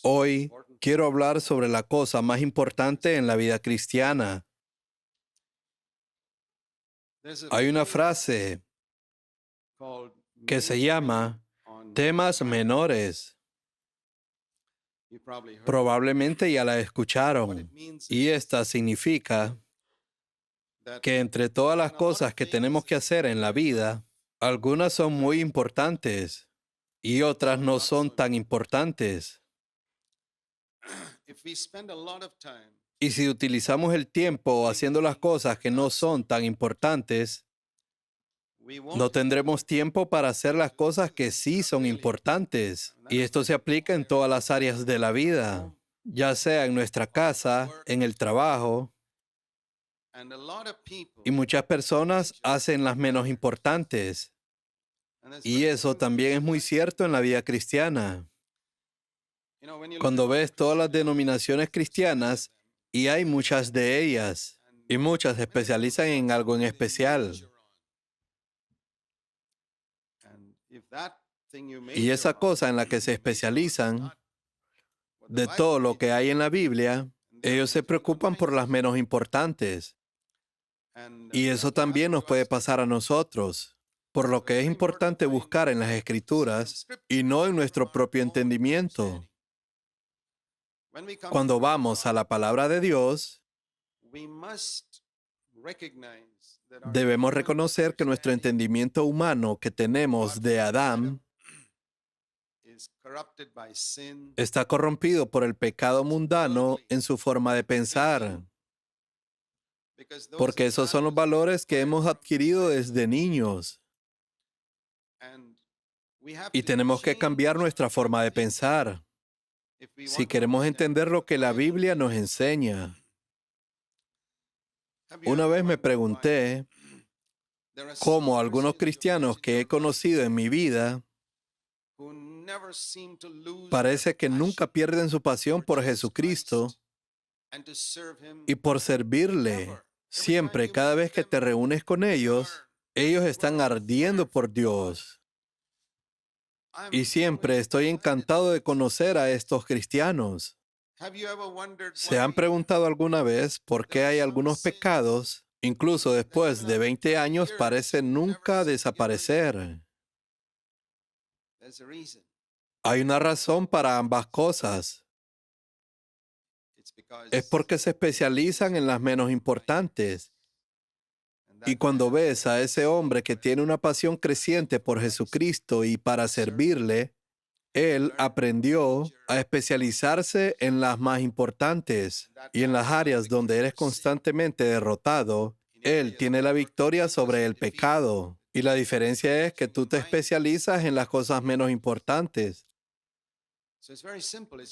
Hoy quiero hablar sobre la cosa más importante en la vida cristiana. Hay una frase que se llama temas menores. Probablemente ya la escucharon. Y esta significa que entre todas las cosas que tenemos que hacer en la vida, algunas son muy importantes y otras no son tan importantes. Y si utilizamos el tiempo haciendo las cosas que no son tan importantes, no tendremos tiempo para hacer las cosas que sí son importantes. Y esto se aplica en todas las áreas de la vida, ya sea en nuestra casa, en el trabajo. Y muchas personas hacen las menos importantes. Y eso también es muy cierto en la vida cristiana. Cuando ves todas las denominaciones cristianas, y hay muchas de ellas, y muchas se especializan en algo en especial. Y esa cosa en la que se especializan, de todo lo que hay en la Biblia, ellos se preocupan por las menos importantes. Y eso también nos puede pasar a nosotros. Por lo que es importante buscar en las Escrituras y no en nuestro propio entendimiento. Cuando vamos a la palabra de Dios, debemos reconocer que nuestro entendimiento humano que tenemos de Adán está corrompido por el pecado mundano en su forma de pensar. Porque esos son los valores que hemos adquirido desde niños. Y tenemos que cambiar nuestra forma de pensar si queremos entender lo que la Biblia nos enseña. Una vez me pregunté cómo algunos cristianos que he conocido en mi vida parece que nunca pierden su pasión por Jesucristo y por servirle. Siempre, cada vez que te reúnes con ellos, ellos están ardiendo por Dios. Y siempre estoy encantado de conocer a estos cristianos. ¿Se han preguntado alguna vez por qué hay algunos pecados, incluso después de 20 años, parecen nunca desaparecer? Hay una razón para ambas cosas. Es porque se especializan en las menos importantes. Y cuando ves a ese hombre que tiene una pasión creciente por Jesucristo y para servirle, él aprendió a especializarse en las más importantes y en las áreas donde eres constantemente derrotado. Él tiene la victoria sobre el pecado. Y la diferencia es que tú te especializas en las cosas menos importantes.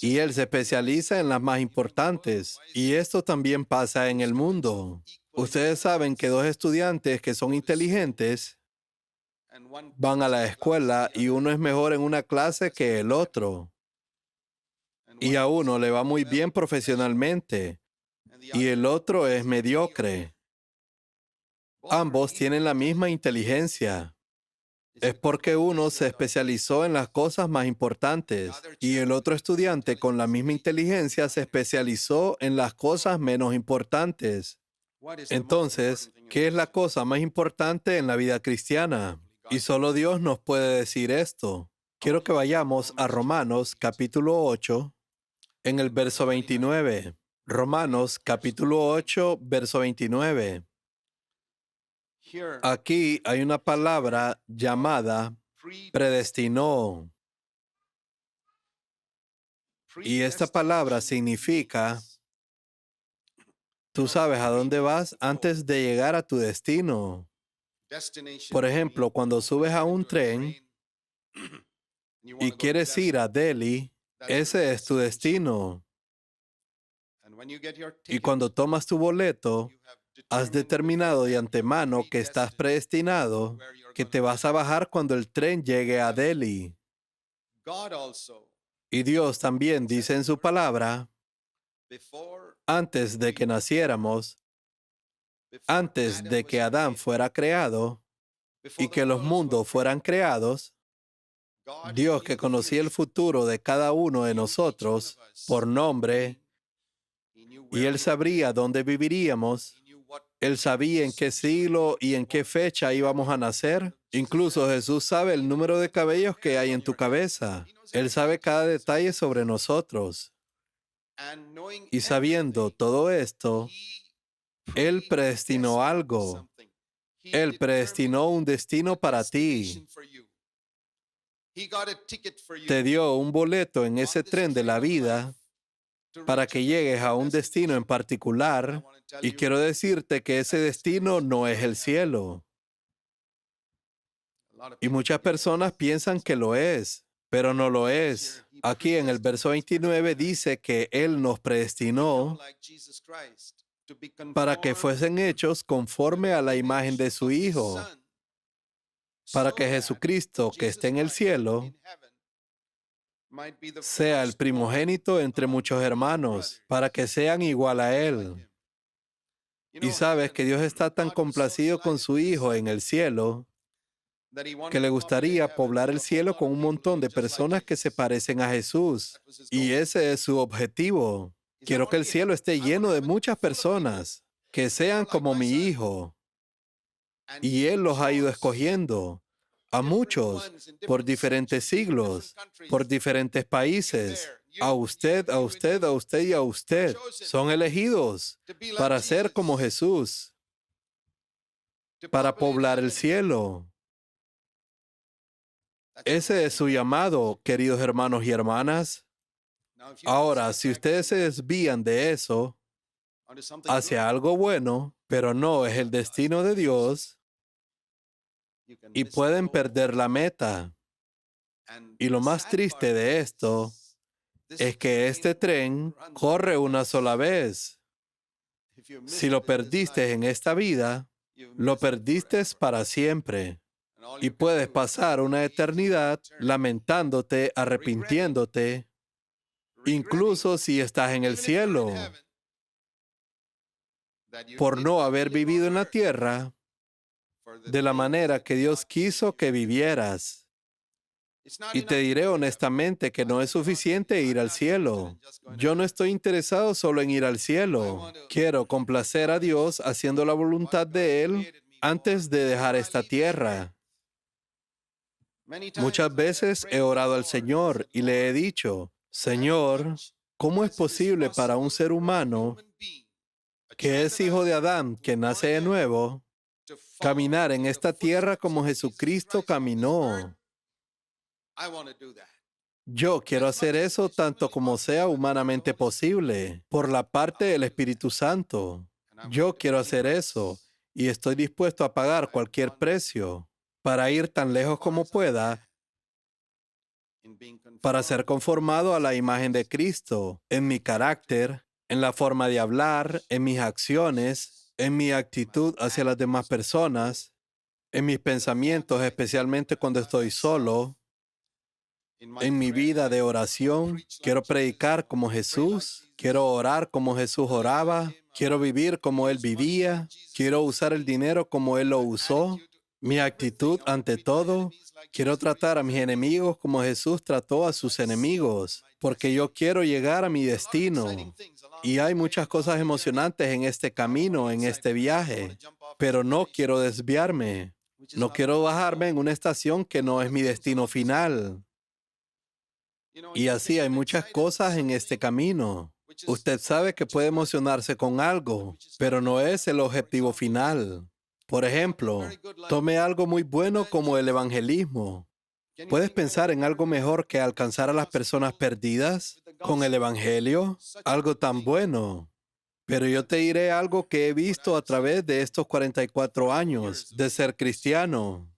Y él se especializa en las más importantes. Y esto también pasa en el mundo. Ustedes saben que dos estudiantes que son inteligentes van a la escuela y uno es mejor en una clase que el otro. Y a uno le va muy bien profesionalmente y el otro es mediocre. Ambos tienen la misma inteligencia. Es porque uno se especializó en las cosas más importantes y el otro estudiante con la misma inteligencia se especializó en las cosas menos importantes. Entonces, ¿qué es la cosa más importante en la vida cristiana? Y solo Dios nos puede decir esto. Quiero que vayamos a Romanos capítulo 8, en el verso 29. Romanos capítulo 8, verso 29. Aquí hay una palabra llamada predestinó. Y esta palabra significa, tú sabes a dónde vas antes de llegar a tu destino. Por ejemplo, cuando subes a un tren y quieres ir a Delhi, ese es tu destino. Y cuando tomas tu boleto, has determinado de antemano que estás predestinado, que te vas a bajar cuando el tren llegue a Delhi. Y Dios también dice en su palabra, antes de que naciéramos, antes de que Adán fuera creado y que los mundos fueran creados, Dios, que conocía el futuro de cada uno de nosotros por nombre, y Él sabría dónde viviríamos. Él sabía en qué siglo y en qué fecha íbamos a nacer. Incluso Jesús sabe el número de cabellos que hay en tu cabeza. Él sabe cada detalle sobre nosotros. Y sabiendo todo esto, Él predestinó algo. Él predestinó un destino para ti. Te dio un boleto en ese tren de la vida para que llegues a un destino en particular. Y quiero decirte que ese destino no es el cielo. Y muchas personas piensan que lo es, pero no lo es. Aquí en el verso 29 dice que Él nos predestinó para que fuesen hechos conforme a la imagen de su Hijo, para que Jesucristo, que está en el cielo, sea el primogénito entre muchos hermanos, para que sean igual a Él. Y sabes que Dios está tan complacido con su Hijo en el cielo, que le gustaría poblar el cielo con un montón de personas que se parecen a Jesús. Y ese es su objetivo. Quiero que el cielo esté lleno de muchas personas que sean como mi Hijo. Y Él los ha ido escogiendo a muchos por diferentes siglos, por diferentes países. A usted, a usted, a usted y a usted. Son elegidos para ser como Jesús, para poblar el cielo. Ese es su llamado, queridos hermanos y hermanas. Ahora, si ustedes se desvían de eso hacia algo bueno, pero no es el destino de Dios, y pueden perder la meta. Y lo más triste de esto es que este tren corre una sola vez. Si lo perdiste en esta vida, lo perdiste para siempre. Y puedes pasar una eternidad lamentándote, arrepintiéndote, incluso si estás en el cielo, por no haber vivido en la tierra de la manera que Dios quiso que vivieras. Y te diré honestamente que no es suficiente ir al cielo. Yo no estoy interesado solo en ir al cielo. Quiero complacer a Dios haciendo la voluntad de Él antes de dejar esta tierra. Muchas veces he orado al Señor y le he dicho, Señor, ¿cómo es posible para un ser humano que es hijo de Adán, que nace de nuevo, caminar en esta tierra como Jesucristo caminó? Yo quiero hacer eso tanto como sea humanamente posible, por la parte del Espíritu Santo. Yo quiero hacer eso y estoy dispuesto a pagar cualquier precio para ir tan lejos como pueda, para ser conformado a la imagen de Cristo, en mi carácter, en la forma de hablar, en mis acciones, en mi actitud hacia las demás personas, en mis pensamientos, especialmente cuando estoy solo, en mi vida de oración. Quiero predicar como Jesús, quiero orar como Jesús oraba, quiero vivir como Él vivía, quiero usar el dinero como Él lo usó. Mi actitud ante todo, quiero tratar a mis enemigos como Jesús trató a sus enemigos, porque yo quiero llegar a mi destino. Y hay muchas cosas emocionantes en este camino, en este viaje, pero no quiero desviarme. No quiero bajarme en una estación que no es mi destino final. Y así hay muchas cosas en este camino. Usted sabe que puede emocionarse con algo, pero no es el objetivo final. Por ejemplo, tome algo muy bueno como el evangelismo. ¿Puedes pensar en algo mejor que alcanzar a las personas perdidas con el evangelio? Algo tan bueno. Pero yo te diré algo que he visto a través de estos 44 años de ser cristiano.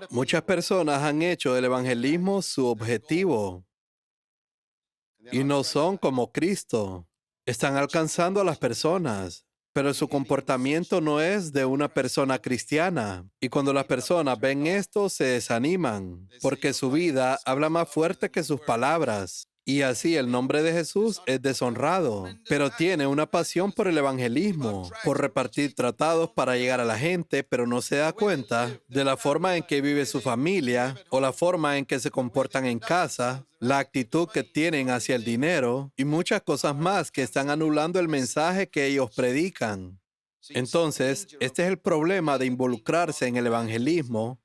Muchas personas han hecho del evangelismo su objetivo y no son como Cristo. Están alcanzando a las personas, pero su comportamiento no es de una persona cristiana. Y cuando las personas ven esto, se desaniman, porque su vida habla más fuerte que sus palabras. Y así el nombre de Jesús es deshonrado, pero tiene una pasión por el evangelismo, por repartir tratados para llegar a la gente, pero no se da cuenta de la forma en que vive su familia o la forma en que se comportan en casa, la actitud que tienen hacia el dinero y muchas cosas más que están anulando el mensaje que ellos predican. Entonces, este es el problema de involucrarse en el evangelismo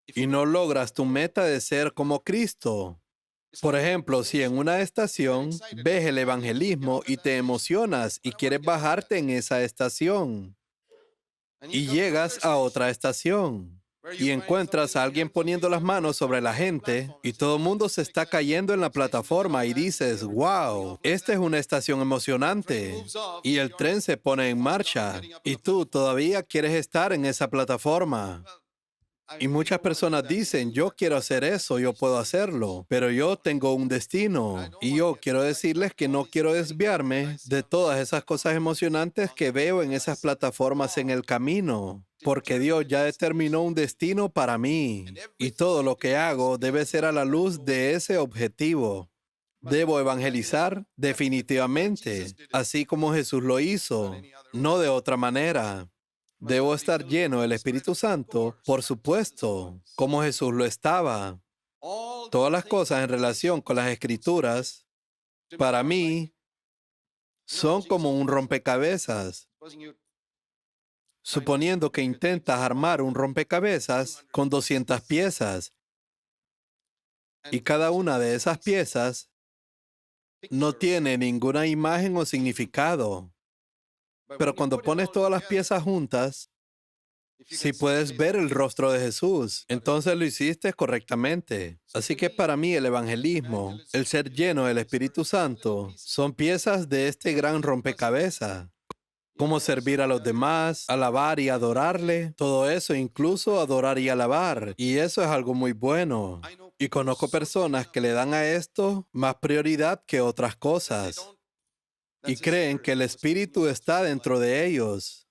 y no logras tu meta de ser como Cristo. Por ejemplo, si en una estación ves el evangelismo y te emocionas y quieres bajarte en esa estación y llegas a otra estación y encuentras a alguien poniendo las manos sobre la gente y todo el mundo se está cayendo en la plataforma y dices, wow, esta es una estación emocionante y el tren se pone en marcha y tú todavía quieres estar en esa plataforma. Y muchas personas dicen, yo quiero hacer eso, yo puedo hacerlo, pero yo tengo un destino. Y yo quiero decirles que no quiero desviarme de todas esas cosas emocionantes que veo en esas plataformas en el camino, porque Dios ya determinó un destino para mí. Y todo lo que hago debe ser a la luz de ese objetivo. Debo evangelizar definitivamente, así como Jesús lo hizo, no de otra manera. Debo estar lleno del Espíritu Santo, por supuesto, como Jesús lo estaba. Todas las cosas en relación con las Escrituras, para mí, son como un rompecabezas. Suponiendo que intentas armar un rompecabezas con 200 piezas, y cada una de esas piezas no tiene ninguna imagen o significado. Pero cuando pones todas las piezas juntas, si puedes ver el rostro de Jesús, entonces lo hiciste correctamente. Así que para mí el evangelismo, el ser lleno del Espíritu Santo, son piezas de este gran rompecabezas. Cómo servir a los demás, alabar y adorarle, todo eso, incluso adorar y alabar. Y eso es algo muy bueno. Y conozco personas que le dan a esto más prioridad que otras cosas. Y creen que el Espíritu está dentro de ellos.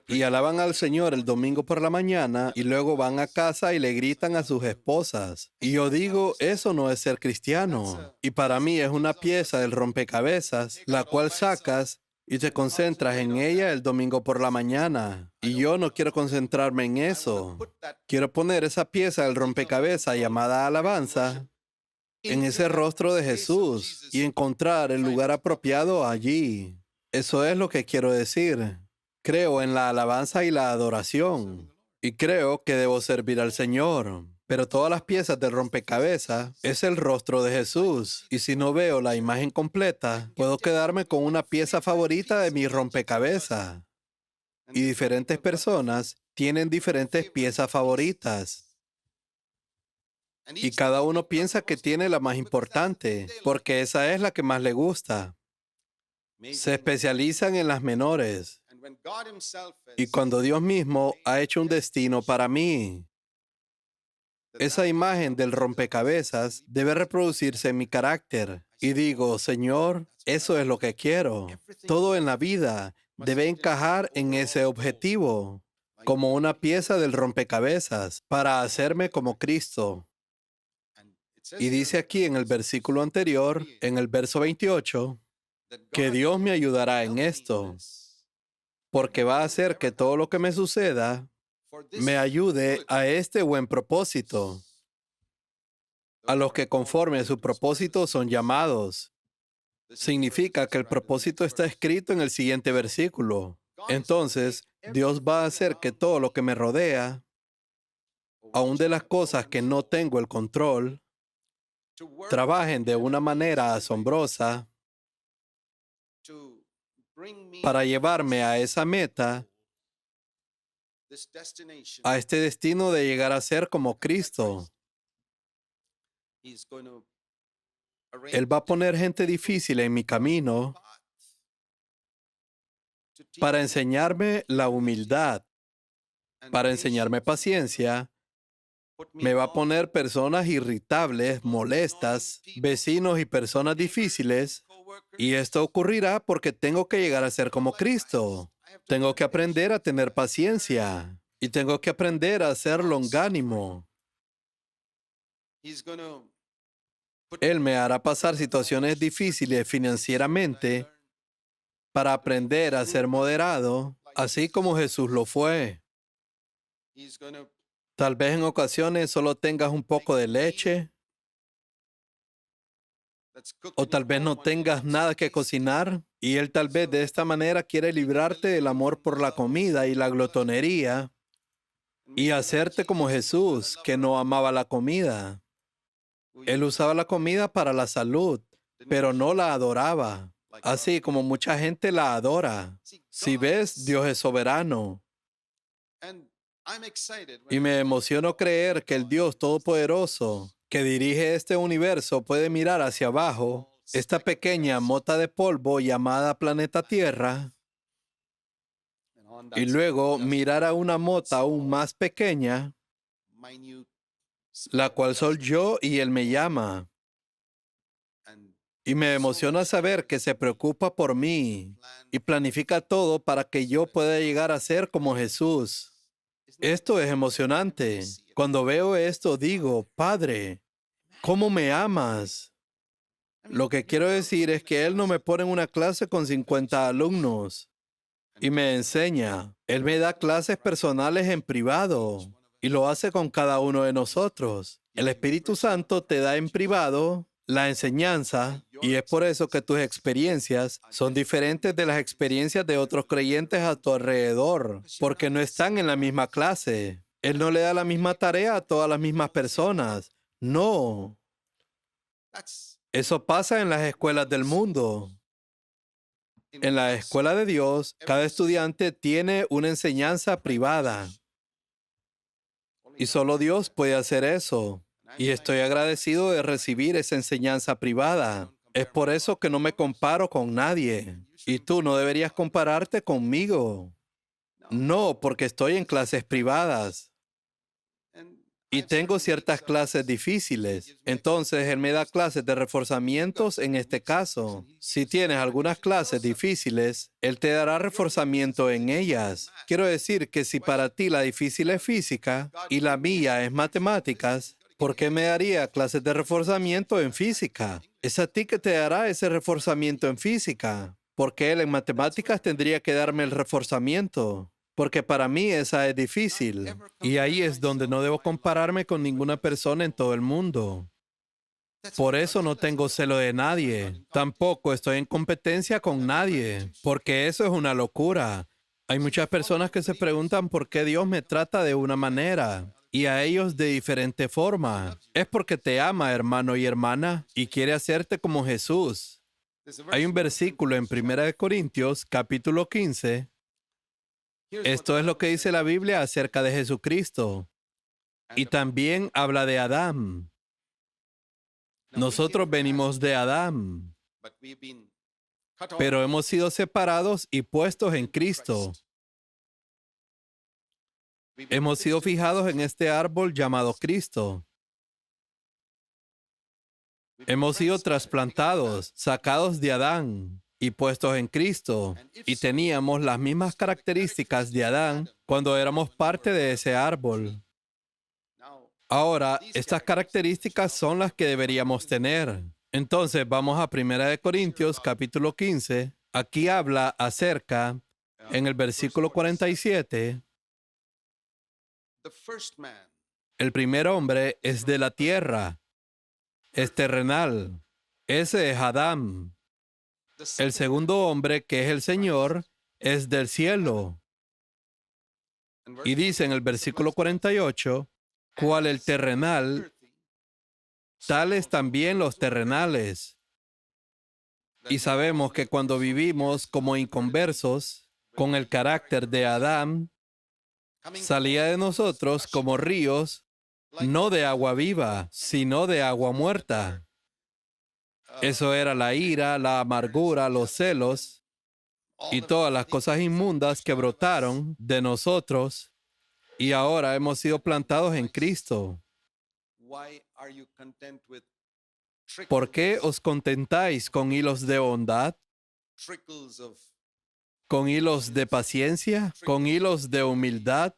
Y alaban al Señor el domingo por la mañana y luego van a casa y le gritan a sus esposas. Y yo digo, eso no es ser cristiano. Y para mí es una pieza del rompecabezas, la cual sacas y te concentras en ella el domingo por la mañana. Y yo no quiero concentrarme en eso. Quiero poner esa pieza del rompecabezas llamada alabanza en ese rostro de Jesús y encontrar el lugar apropiado allí. Eso es lo que quiero decir. Creo en la alabanza y la adoración. Y creo que debo servir al Señor. Pero todas las piezas del rompecabezas es el rostro de Jesús. Y si no veo la imagen completa, puedo quedarme con una pieza favorita de mi rompecabezas. Y diferentes personas tienen diferentes piezas favoritas. Y cada uno piensa que tiene la más importante, porque esa es la que más le gusta. Se especializan en las menores. Y cuando Dios mismo ha hecho un destino para mí, esa imagen del rompecabezas debe reproducirse en mi carácter. Y digo, Señor, eso es lo que quiero. Todo en la vida debe encajar en ese objetivo, como una pieza del rompecabezas, para hacerme como Cristo. Y dice aquí en el versículo anterior, en el verso 28, que Dios me ayudará en esto, porque va a hacer que todo lo que me suceda me ayude a este buen propósito, a los que conforme a su propósito son llamados. Significa que el propósito está escrito en el siguiente versículo. Entonces, Dios va a hacer que todo lo que me rodea, aun de las cosas que no tengo el control, trabajen de una manera asombrosa para llevarme a esa meta, a este destino de llegar a ser como Cristo. Él va a poner gente difícil en mi camino para enseñarme la humildad, para enseñarme paciencia. Me va a poner personas irritables, molestas, vecinos y personas difíciles. Y esto ocurrirá porque tengo que llegar a ser como Cristo. Tengo que aprender a tener paciencia y tengo que aprender a ser longánimo. Él me hará pasar situaciones difíciles financieramente para aprender a ser moderado, así como Jesús lo fue. Tal vez en ocasiones solo tengas un poco de leche, o tal vez no tengas nada que cocinar, y Él tal vez de esta manera quiere librarte del amor por la comida y la glotonería y hacerte como Jesús, que no amaba la comida. Él usaba la comida para la salud, pero no la adoraba, así como mucha gente la adora. Si ves, Dios es soberano. Y me emociono creer que el Dios Todopoderoso, que dirige este universo, puede mirar hacia abajo, esta pequeña mota de polvo llamada planeta Tierra, y luego mirar a una mota aún más pequeña, la cual soy yo, y Él me llama. Y me emociona saber que se preocupa por mí y planifica todo para que yo pueda llegar a ser como Jesús. Esto es emocionante. Cuando veo esto, digo, Padre, ¿cómo me amas? Lo que quiero decir es que Él no me pone en una clase con 50 alumnos y me enseña. Él me da clases personales en privado y lo hace con cada uno de nosotros. El Espíritu Santo te da en privado la enseñanza, y es por eso que tus experiencias son diferentes de las experiencias de otros creyentes a tu alrededor, porque no están en la misma clase. Él no le da la misma tarea a todas las mismas personas. No. Eso pasa en las escuelas del mundo. En la escuela de Dios, cada estudiante tiene una enseñanza privada. Y solo Dios puede hacer eso. Y estoy agradecido de recibir esa enseñanza privada. Es por eso que no me comparo con nadie. Y tú no deberías compararte conmigo. No, porque estoy en clases privadas. Y tengo ciertas clases difíciles. Entonces, Él me da clases de reforzamientos en este caso. Si tienes algunas clases difíciles, Él te dará reforzamiento en ellas. Quiero decir que si para ti la difícil es física y la mía es matemáticas, ¿por qué me daría clases de reforzamiento en física? Es a ti que te dará ese reforzamiento en física, porque Él en matemáticas tendría que darme el reforzamiento. Porque para mí esa es difícil. Y ahí es donde no debo compararme con ninguna persona en todo el mundo. Por eso no tengo celo de nadie. Tampoco estoy en competencia con nadie, porque eso es una locura. Hay muchas personas que se preguntan por qué Dios me trata de una manera y a ellos de diferente forma. Es porque te ama, hermano y hermana, y quiere hacerte como Jesús. Hay un versículo en 1 Corintios, capítulo 15. Esto es lo que dice la Biblia acerca de Jesucristo. Y también habla de Adán. Nosotros venimos de Adán, pero hemos sido separados y puestos en Cristo. Hemos sido fijados en este árbol llamado Cristo. Hemos sido trasplantados, sacados de Adán y puestos en Cristo. Y teníamos las mismas características de Adán cuando éramos parte de ese árbol. Ahora, estas características son las que deberíamos tener. Entonces, vamos a 1 Corintios, capítulo 15. Aquí habla acerca, en el versículo 47, el primer hombre es de la tierra, es terrenal. Ese es Adán. El segundo hombre, que es el Señor, es del cielo. Y dice en el versículo 48, cual el terrenal, tales también los terrenales. Y sabemos que cuando vivimos como inconversos, con el carácter de Adán, salía de nosotros como ríos, no de agua viva, sino de agua muerta. Eso era la ira, la amargura, los celos y todas las cosas inmundas que brotaron de nosotros, y ahora hemos sido plantados en Cristo. ¿Por qué os contentáis con hilos de bondad? ¿Con hilos de paciencia? ¿Con hilos de humildad?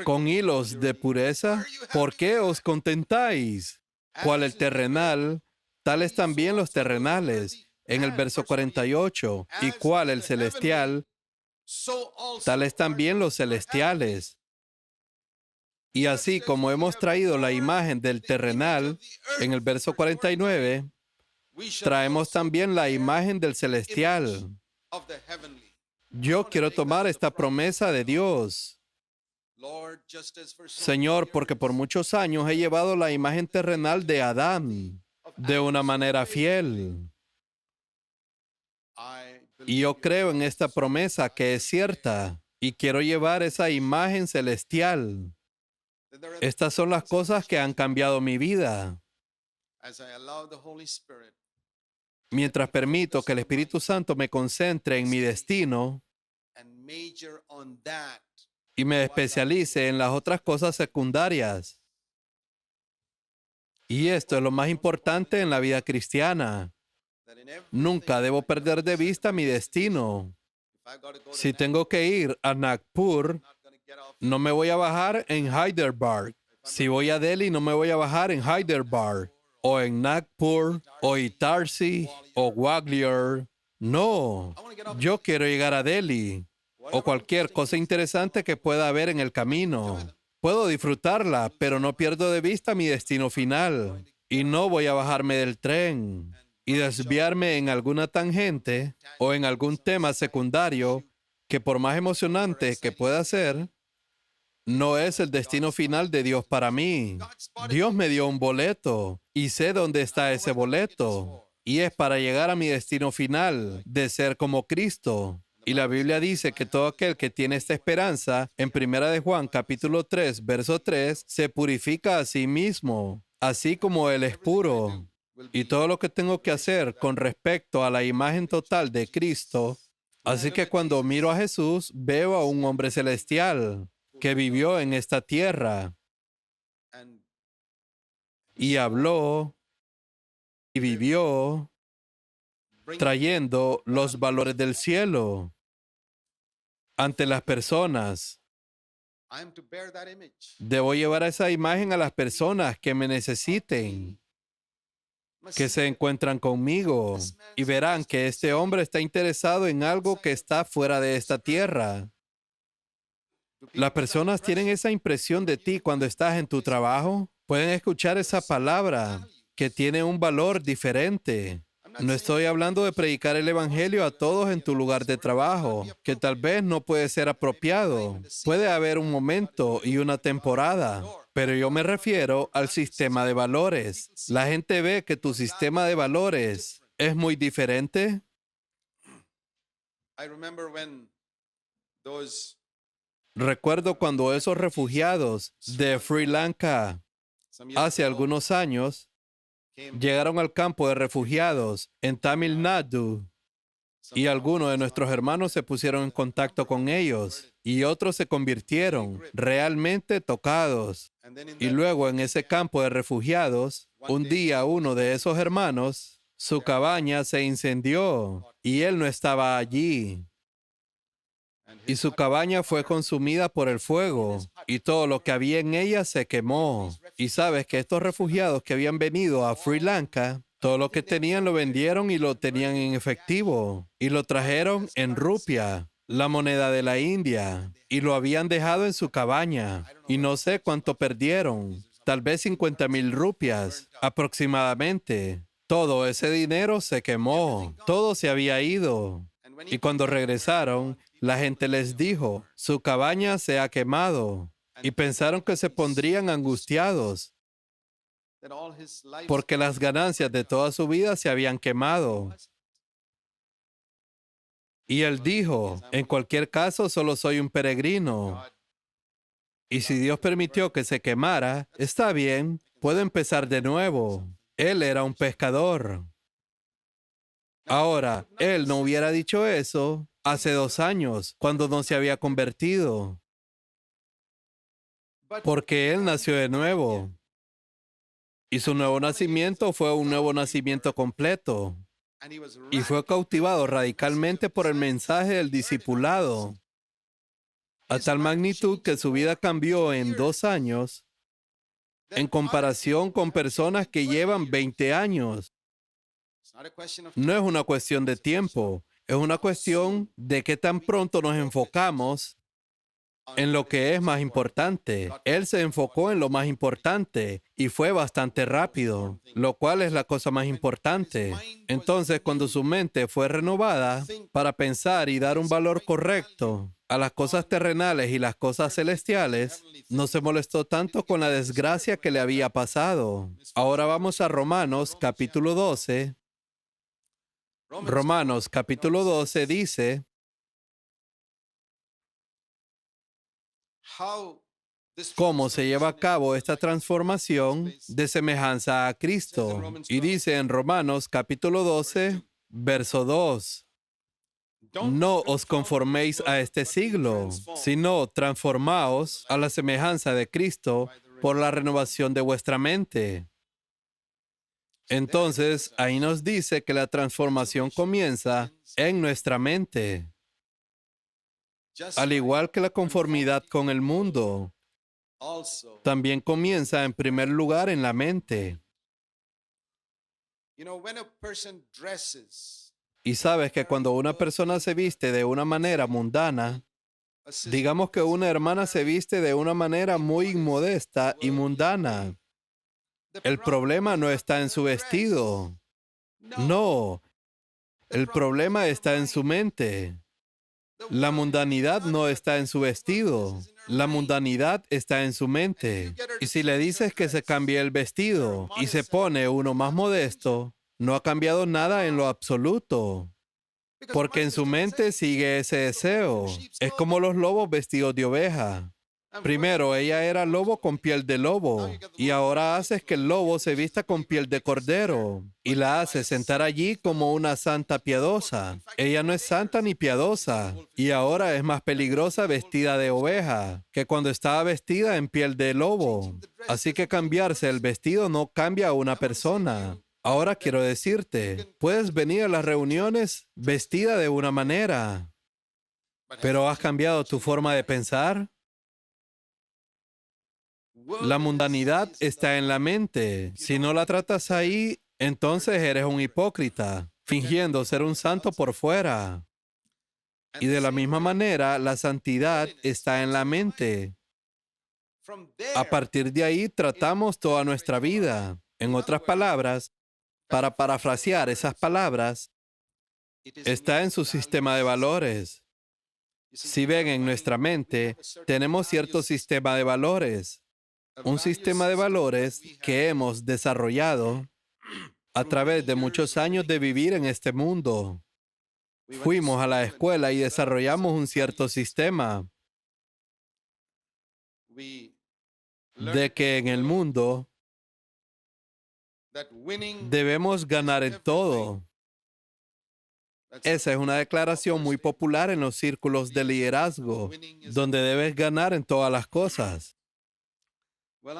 ¿Con hilos de pureza? ¿Por qué os contentáis? Cual el terrenal, tales también los terrenales, en el verso 48, y cuál el celestial, tales también los celestiales. Y así como hemos traído la imagen del terrenal, en el verso 49, traemos también la imagen del celestial. Yo quiero tomar esta promesa de Dios. Señor, porque por muchos años he llevado la imagen terrenal de Adán de una manera fiel. Y yo creo en esta promesa que es cierta y quiero llevar esa imagen celestial. Estas son las cosas que han cambiado mi vida. Mientras permito que el Espíritu Santo me concentre en mi destino y me especialice en las otras cosas secundarias. Y esto es lo más importante en la vida cristiana. Nunca debo perder de vista mi destino. Si tengo que ir a Nagpur, no me voy a bajar en Hyderabad. Si voy a Delhi, no me voy a bajar en Hyderabad, o en Nagpur, o Itarsi, o Gwalior. No, yo quiero llegar a Delhi, o cualquier cosa interesante que pueda haber en el camino. Puedo disfrutarla, pero no pierdo de vista mi destino final. Y no voy a bajarme del tren y desviarme en alguna tangente o en algún tema secundario que por más emocionante que pueda ser, no es el destino final de Dios para mí. Dios me dio un boleto y sé dónde está ese boleto. Y es para llegar a mi destino final, de ser como Cristo. Y la Biblia dice que todo aquel que tiene esta esperanza, en 1 de Juan capítulo 3, verso 3, se purifica a sí mismo, así como Él es puro. Y todo lo que tengo que hacer con respecto a la imagen total de Cristo, así que cuando miro a Jesús, veo a un hombre celestial que vivió en esta tierra y habló y vivió trayendo los valores del cielo ante las personas. Debo llevar esa imagen a las personas que me necesiten, que se encuentran conmigo y verán que este hombre está interesado en algo que está fuera de esta tierra. Las personas tienen esa impresión de ti cuando estás en tu trabajo. Pueden escuchar esa palabra que tiene un valor diferente. No estoy hablando de predicar el evangelio a todos en tu lugar de trabajo, que tal vez no puede ser apropiado. Puede haber un momento y una temporada, pero yo me refiero al sistema de valores. La gente ve que tu sistema de valores es muy diferente. Recuerdo cuando esos refugiados de Sri Lanka hace algunos años llegaron al campo de refugiados en Tamil Nadu y algunos de nuestros hermanos se pusieron en contacto con ellos y otros se convirtieron realmente tocados. Y luego en ese campo de refugiados, un día uno de esos hermanos, su cabaña se incendió y él no estaba allí. Y su cabaña fue consumida por el fuego, y todo lo que había en ella se quemó. Y sabes que estos refugiados que habían venido a Sri Lanka, todo lo que tenían lo vendieron y lo tenían en efectivo. Y lo trajeron en rupia, la moneda de la India, y lo habían dejado en su cabaña. Y no sé cuánto perdieron, tal vez 50,000 rupias, aproximadamente. Todo ese dinero se quemó, todo se había ido. Y cuando regresaron, la gente les dijo, su cabaña se ha quemado. Y pensaron que se pondrían angustiados porque las ganancias de toda su vida se habían quemado. Y él dijo, en cualquier caso, solo soy un peregrino. Y si Dios permitió que se quemara, está bien, puedo empezar de nuevo. Él era un pescador. Ahora, él no hubiera dicho eso hace 2 años, cuando no se había convertido, porque él nació de nuevo. Y su nuevo nacimiento fue un nuevo nacimiento completo. Y fue cautivado radicalmente por el mensaje del discipulado, a tal magnitud que su vida cambió en 2 años en comparación con personas que llevan 20 años. No es una cuestión de tiempo, es una cuestión de qué tan pronto nos enfocamos en lo que es más importante. Él se enfocó en lo más importante y fue bastante rápido, lo cual es la cosa más importante. Entonces, cuando su mente fue renovada para pensar y dar un valor correcto a las cosas terrenales y las cosas celestiales, no se molestó tanto con la desgracia que le había pasado. Ahora vamos a Romanos capítulo 12. Romanos capítulo 12 dice cómo se lleva a cabo esta transformación de semejanza a Cristo. Y dice en Romanos capítulo 12, verso 2, no os conforméis a este siglo, sino transformaos a la semejanza de Cristo por la renovación de vuestra mente. Entonces, ahí nos dice que la transformación comienza en nuestra mente, al igual que la conformidad con el mundo. También comienza en primer lugar en la mente. Y sabes que cuando una persona se viste de una manera mundana, digamos que una hermana se viste de una manera muy inmodesta y mundana, el problema no está en su vestido. No, el problema está en su mente. La mundanidad no está en su vestido. La mundanidad está en su mente. Y si le dices que se cambie el vestido y se pone uno más modesto, no ha cambiado nada en lo absoluto. Porque en su mente sigue ese deseo. Es como los lobos vestidos de oveja. Primero, ella era lobo con piel de lobo, y ahora haces que el lobo se vista con piel de cordero, y la hace sentar allí como una santa piadosa. Ella no es santa ni piadosa, y ahora es más peligrosa vestida de oveja que cuando estaba vestida en piel de lobo. Así que cambiarse el vestido no cambia a una persona. Ahora quiero decirte, puedes venir a las reuniones vestida de una manera, pero ¿has cambiado tu forma de pensar? La mundanidad está en la mente. Si no la tratas ahí, entonces eres un hipócrita, fingiendo ser un santo por fuera. Y de la misma manera, la santidad está en la mente. A partir de ahí, tratamos toda nuestra vida. En otras palabras, para parafrasear esas palabras, está en su sistema de valores. Si ven en nuestra mente, tenemos cierto sistema de valores. Un sistema de valores que hemos desarrollado a través de muchos años de vivir en este mundo. Fuimos a la escuela y desarrollamos un cierto sistema de que en el mundo debemos ganar en todo. Esa es una declaración muy popular en los círculos de liderazgo, donde debes ganar en todas las cosas.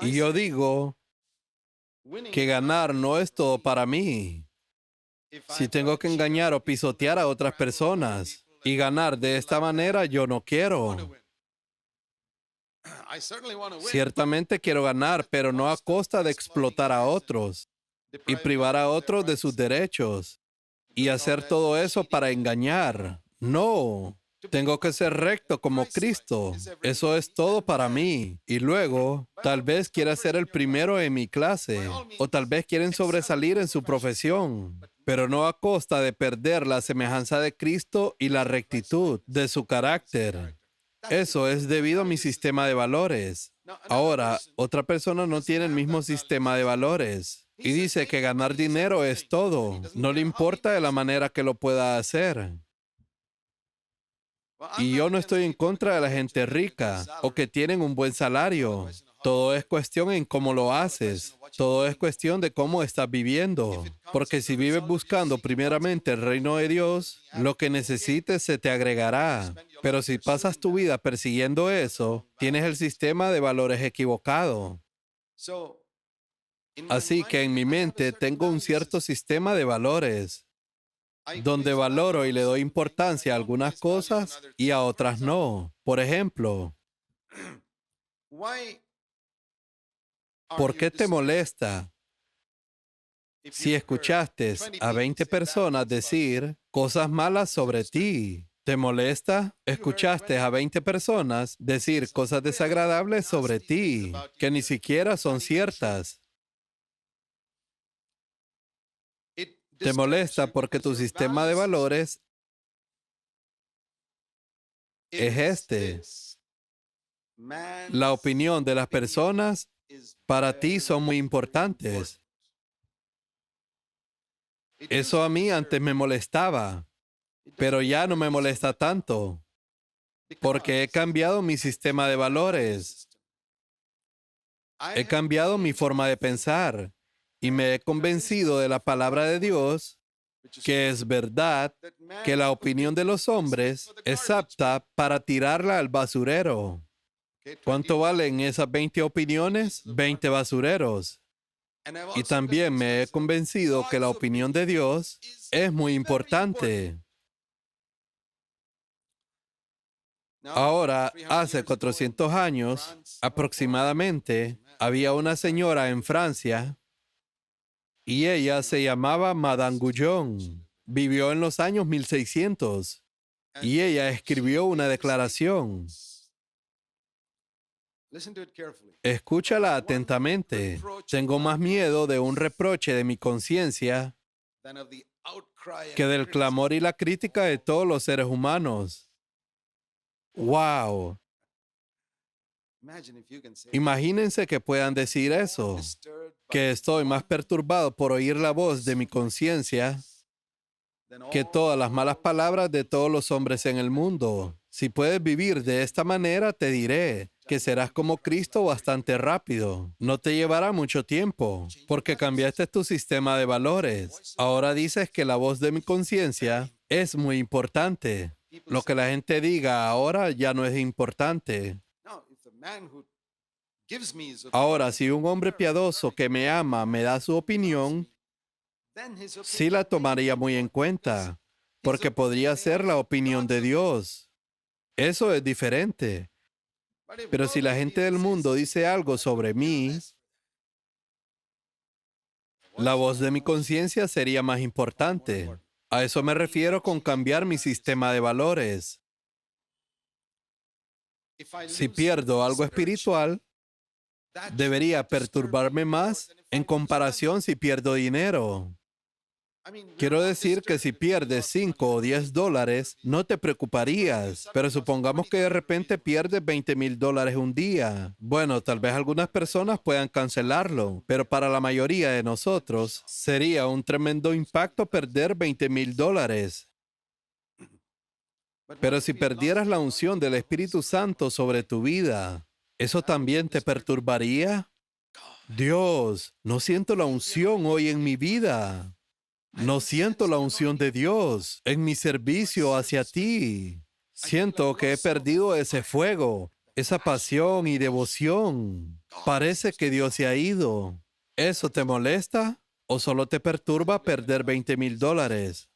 Y yo digo que ganar no es todo para mí. Si tengo que engañar o pisotear a otras personas y ganar de esta manera, yo no quiero. Ciertamente quiero ganar, pero no a costa de explotar a otros y privar a otros de sus derechos y hacer todo eso para engañar. No. Tengo que ser recto como Cristo. Eso es todo para mí. Y luego, tal vez quiera ser el primero en mi clase, o tal vez quieren sobresalir en su profesión, pero no a costa de perder la semejanza de Cristo y la rectitud de su carácter. Eso es debido a mi sistema de valores. Ahora, otra persona no tiene el mismo sistema de valores y dice que ganar dinero es todo. No le importa de la manera que lo pueda hacer. Y yo no estoy en contra de la gente rica o que tienen un buen salario. Todo es cuestión en cómo lo haces. Todo es cuestión de cómo estás viviendo. Porque si vives buscando primeramente el reino de Dios, lo que necesites se te agregará. Pero si pasas tu vida persiguiendo eso, tienes el sistema de valores equivocado. Así que en mi mente tengo un cierto sistema de valores, donde valoro y le doy importancia a algunas cosas y a otras no. Por ejemplo, ¿por qué te molesta Si escuchaste a 20 personas decir cosas malas sobre ti, ¿te molesta? Escuchaste a 20 personas decir cosas desagradables sobre ti, que ni siquiera son ciertas. Te molesta porque tu sistema de valores es este. La opinión de las personas para ti son muy importantes. Eso a mí antes me molestaba, pero ya no me molesta tanto, porque he cambiado mi sistema de valores. He cambiado mi forma de pensar y me he convencido de la palabra de Dios, que es verdad, que la opinión de los hombres es apta para tirarla al basurero. ¿Cuánto valen esas 20 opiniones? 20 basureros. Y también me he convencido que la opinión de Dios es muy importante. Ahora, hace 400 años, aproximadamente, había una señora en Francia y ella se llamaba Madame Guyon. Vivió en los años 1600 y ella escribió una declaración. Escúchala atentamente. Tengo más miedo de un reproche de mi conciencia que del clamor y la crítica de todos los seres humanos. ¡Wow! Imagínense que puedan decir eso, que estoy más perturbado por oír la voz de mi conciencia que todas las malas palabras de todos los hombres en el mundo. Si puedes vivir de esta manera, te diré que serás como Cristo bastante rápido. No te llevará mucho tiempo, porque cambiaste tu sistema de valores. Ahora dices que la voz de mi conciencia es muy importante. Lo que la gente diga ahora ya no es importante. Ahora, si un hombre piadoso que me ama me da su opinión, sí la tomaría muy en cuenta, porque podría ser la opinión de Dios. Eso es diferente. Pero si la gente del mundo dice algo sobre mí, la voz de mi conciencia sería más importante. A eso me refiero con cambiar mi sistema de valores. Si pierdo algo espiritual, debería perturbarme más en comparación si pierdo dinero. Quiero decir que si pierdes 5 o 10 dólares, no te preocuparías. Pero supongamos que de repente pierdes $20,000 un día. Bueno, tal vez algunas personas puedan cancelarlo, pero para la mayoría de nosotros sería un tremendo impacto perder $20,000. Pero si perdieras la unción del Espíritu Santo sobre tu vida, ¿eso también te perturbaría? Dios, no siento la unción hoy en mi vida. No siento la unción de Dios en mi servicio hacia ti. Siento que he perdido ese fuego, esa pasión y devoción. Parece que Dios se ha ido. ¿Eso te molesta? ¿O solo te perturba perder $20,000?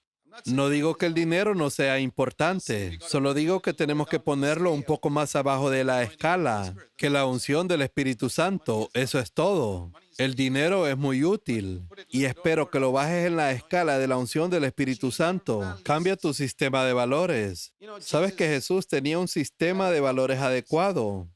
No digo que el dinero no sea importante, solo digo que tenemos que ponerlo un poco más abajo de la escala, que la unción del Espíritu Santo, eso es todo. El dinero es muy útil y espero que lo bajes en la escala de la unción del Espíritu Santo. Cambia tu sistema de valores. ¿Sabes que Jesús tenía un sistema de valores adecuado?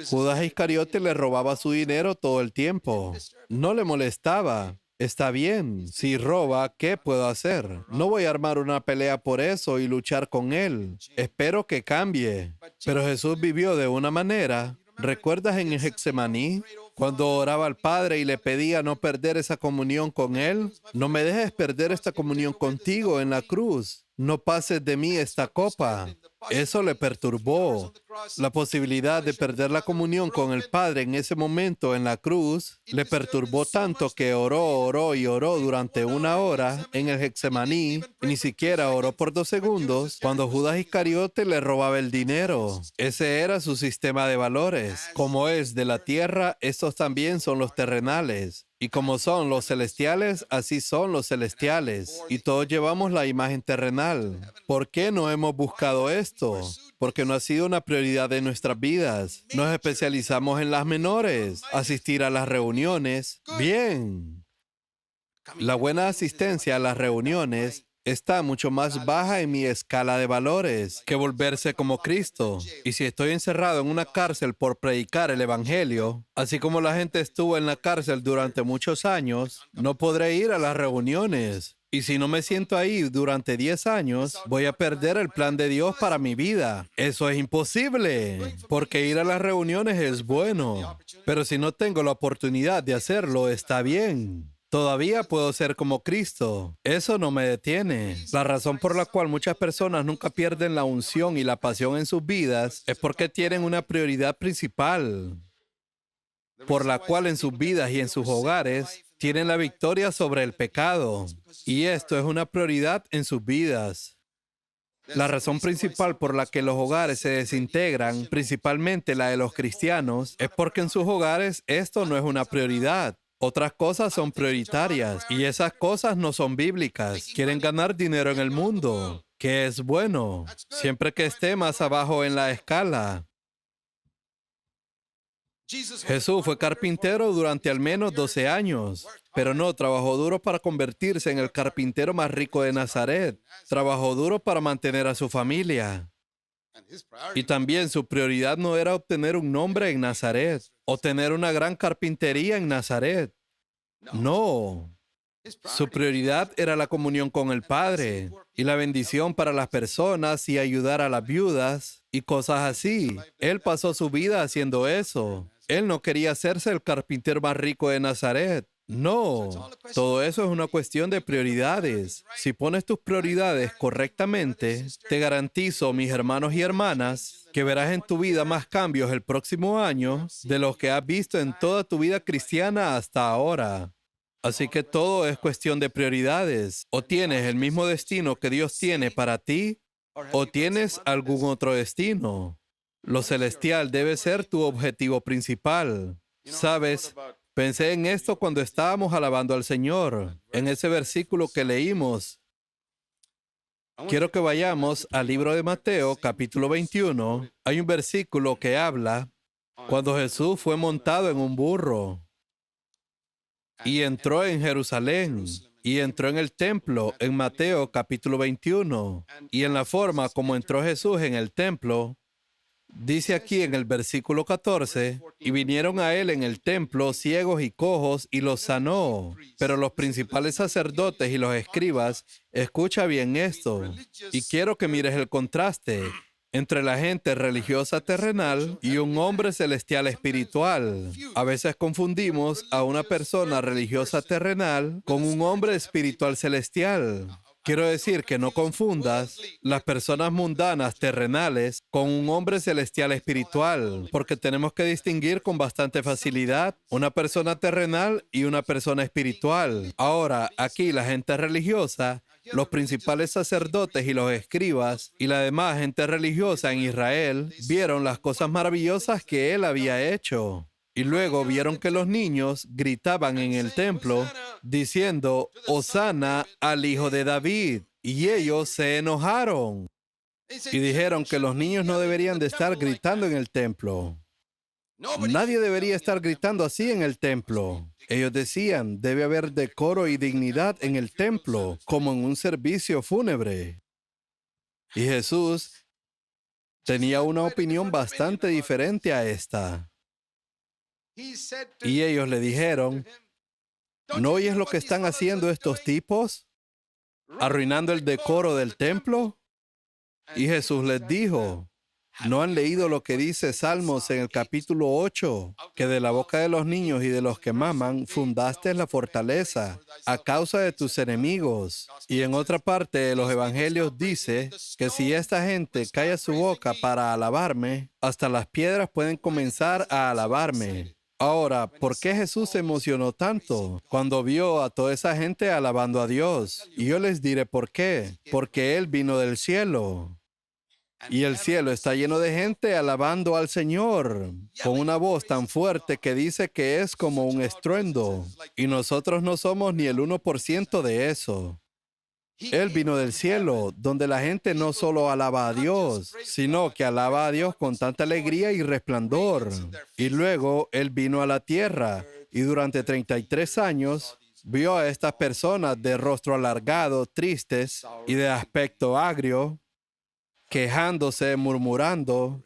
Judas Iscariote le robaba su dinero todo el tiempo. No le molestaba. Está bien, si roba, ¿qué puedo hacer? No voy a armar una pelea por eso y luchar con él. Espero que cambie. Pero Jesús vivió de una manera. ¿Recuerdas en el Getsemaní? Cuando oraba al Padre y le pedía no perder esa comunión con Él. No me dejes perder esta comunión contigo en la cruz. No pases de mí esta copa. Eso le perturbó. La posibilidad de perder la comunión con el Padre en ese momento en la cruz le perturbó tanto que oró y oró durante 1 hora en el Getsemaní y ni siquiera oró por 2 segundos cuando Judas Iscariote le robaba el dinero. Ese era su sistema de valores. Como es de la tierra, estos también son los terrenales. Y como son los celestiales, así son los celestiales. Y todos llevamos la imagen terrenal. ¿Por qué no hemos buscado esto? Porque no ha sido una prioridad de nuestras vidas. Nos especializamos en las menores. Asistir a las reuniones. Bien. La buena asistencia a las reuniones está mucho más baja en mi escala de valores que volverse como Cristo. Y si estoy encerrado en una cárcel por predicar el Evangelio, así como la gente estuvo en la cárcel durante muchos años, no podré ir a las reuniones. Y si no me siento ahí durante 10 años, voy a perder el plan de Dios para mi vida. Eso es imposible, porque ir a las reuniones es bueno. Pero si no tengo la oportunidad de hacerlo, está bien. Todavía puedo ser como Cristo. Eso no me detiene. La razón por la cual muchas personas nunca pierden la unción y la pasión en sus vidas es porque tienen una prioridad principal, por la cual en sus vidas y en sus hogares tienen la victoria sobre el pecado. Y esto es una prioridad en sus vidas. La razón principal por la que los hogares se desintegran, principalmente la de los cristianos, es porque en sus hogares esto no es una prioridad. Otras cosas son prioritarias y esas cosas no son bíblicas. Quieren ganar dinero en el mundo, que es bueno, siempre que esté más abajo en la escala. Jesús fue carpintero durante al menos 12 años, pero no trabajó duro para convertirse en el carpintero más rico de Nazaret. Trabajó duro para mantener a su familia. Y también su prioridad no era obtener un nombre en Nazaret o tener una gran carpintería en Nazaret. No. Su prioridad era la comunión con el Padre y la bendición para las personas y ayudar a las viudas y cosas así. Él pasó su vida haciendo eso. Él no quería hacerse el carpintero más rico de Nazaret. No, todo eso es una cuestión de prioridades. Si pones tus prioridades correctamente, te garantizo, mis hermanos y hermanas, que verás en tu vida más cambios el próximo año de los que has visto en toda tu vida cristiana hasta ahora. Así que todo es cuestión de prioridades. O tienes el mismo destino que Dios tiene para ti, o tienes algún otro destino. Lo celestial debe ser tu objetivo principal. ¿Sabes? Pensé en esto cuando estábamos alabando al Señor, en ese versículo que leímos. Quiero que vayamos al libro de Mateo, capítulo 21. Hay un versículo que habla cuando Jesús fue montado en un burro y entró en Jerusalén y entró en el templo en Mateo, capítulo 21. Y en la forma como entró Jesús en el templo, dice aquí en el versículo 14, y vinieron a él en el templo ciegos y cojos y los sanó. Pero los principales sacerdotes y los escribas, escucha bien esto, y quiero que mires el contraste entre la gente religiosa terrenal y un hombre celestial espiritual. A veces confundimos a una persona religiosa terrenal con un hombre espiritual celestial. Quiero decir que no confundas las personas mundanas terrenales con un hombre celestial espiritual, porque tenemos que distinguir con bastante facilidad una persona terrenal y una persona espiritual. Ahora, aquí la gente religiosa, los principales sacerdotes y los escribas y la demás gente religiosa en Israel vieron las cosas maravillosas que él había hecho. Y luego vieron que los niños gritaban en el templo diciendo, Hosana al hijo de David. Y ellos se enojaron y dijeron que los niños no deberían de estar gritando en el templo. Nadie debería estar gritando así en el templo. Ellos decían, debe haber decoro y dignidad en el templo, como en un servicio fúnebre. Y Jesús tenía una opinión bastante diferente a esta. Y ellos le dijeron, ¿no oyes lo que están haciendo estos tipos? ¿Arruinando el decoro del templo? Y Jesús les dijo, ¿no han leído lo que dice Salmos en el capítulo 8? Que de la boca de los niños y de los que maman fundaste la fortaleza a causa de tus enemigos. Y en otra parte de los evangelios dice que si esta gente calla su boca para alabarme, hasta las piedras pueden comenzar a alabarme. Ahora, ¿por qué Jesús se emocionó tanto cuando vio a toda esa gente alabando a Dios? Y yo les diré por qué. Porque Él vino del cielo. Y el cielo está lleno de gente alabando al Señor, con una voz tan fuerte que dice que es como un estruendo. Y nosotros no somos ni el 1% de eso. Él vino del cielo, donde la gente no solo alaba a Dios, sino que alaba a Dios con tanta alegría y resplandor. Y luego Él vino a la tierra, y durante 33 años vio a estas personas de rostro alargado, tristes y de aspecto agrio, quejándose, murmurando,